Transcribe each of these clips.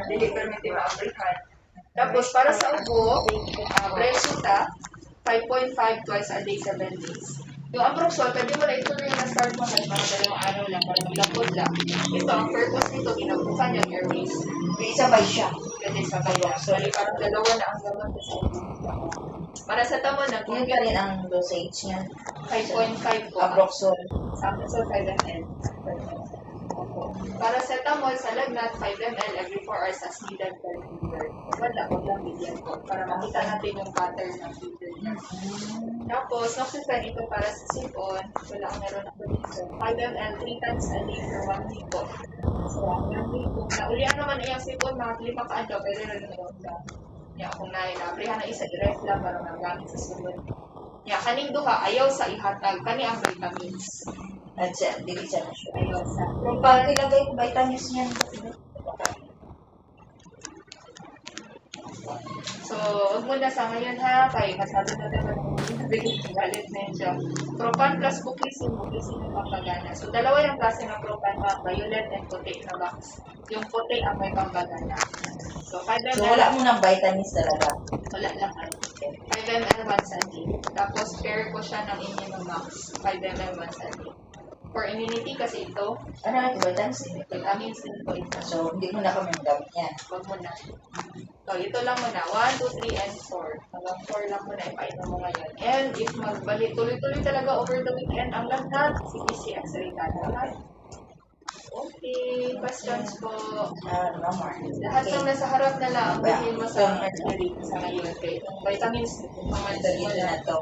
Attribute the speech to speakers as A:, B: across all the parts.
A: Dili permiti ma-abrihan. Tapos, para sa ubo, Bresuta, 5.5 twice a day, 7 days. Yung Aproxol, pwede mo na ito na yung na-start mo kahit mga 2 araw lang, para maglapod lang. Ito, ang purpose nito, ginabukan yung airways.
B: May sabay siya.
A: Pwede sabay lang. Bali, parang dalawa na ang gamot sa para sa tamo na,
B: Yun pa rin ang dosage niya.
A: 5.5 po.
B: Aproxol.
A: Sa Aproxol, 5 ml. Para sa tamol, sa lagnat, 5 ml every 4 hours as needed per fever. Wala, huwag lang bigyan ko para makita natin yung pattern ng fever niya. Tapos, Noxifen ito para sa sipon. Wala akong meron ako dito. 5 ml 3 times a day for 1 week po. So, 1 week po. Naulihan naman iyang sipon, mga 5 kaadlaw, pero rin naman lang. Ya, kung nailabrihan na isa, direct lang para magamit sa sunod. Ya, kaning duha, ayaw sa ihatag. Kani ang vitamins.
B: At siya, dili siya na siya.
A: Ayaw sa.
B: Kung pag ilagay ko vitamins niyan,
A: So, huwag muna sa ngayon ha, kaya masabi na naman galit na yun siya. Propan plus bukisin yung pampagana. So, dalawa yung klase ng propan ha, violet and puti na box. Yung puti ang may pampagana. So, 5 ml.
B: so wala mo ng vitamins talaga.
A: Wala lang. 5 ml once a day. Tapos, pair ko siya ng Immunomax. 5 ml once a day. For immunity kasi ito,
B: Ano na ito, vitamins?
A: vitamins din po ito.
B: So, hindi mo na kami magamit yan.
A: Huwag mo na. So, ito lang muna. 1, 2, 3, and 4. Hanggang 4 lang muna. Ipainom mo ngayon. And if magbalik, tuloy-tuloy talaga over the weekend, ang lagnat, CBC X-ray ka na. Okay. Questions po.
B: No more.
A: Lahat ng nasa harap na lang,
B: Yeah.
A: bilhin mo sa X-ray sa ngayon. Okay. Itong vitamins, mga dali
B: Ito na ito.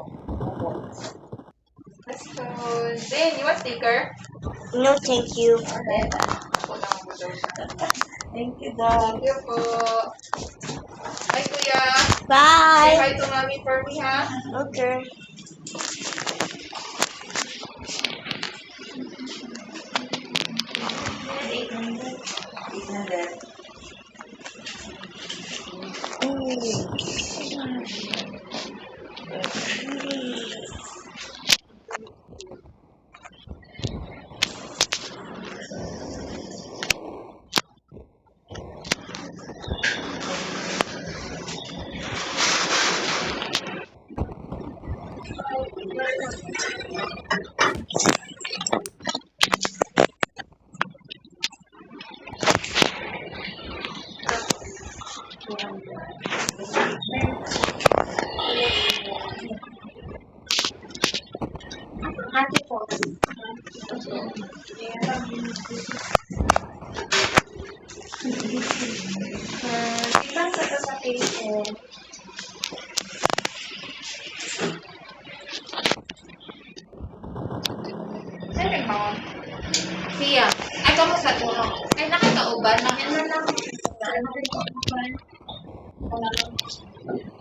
A: Questions. Then, you want sticker?
C: No, thank you.
B: Then,
A: Ako lang ang order siya.
B: thank you, Dad.
A: Thank you po. Hi, Kuya. Say
C: Bye.
A: hi to Mami for me, ha?
C: Okay.
A: Ate po. Ilan sa sa patient? Saan yung mom? Siya. Ay, kamusta po? Ay, nakakauban. Nakita lang. Ano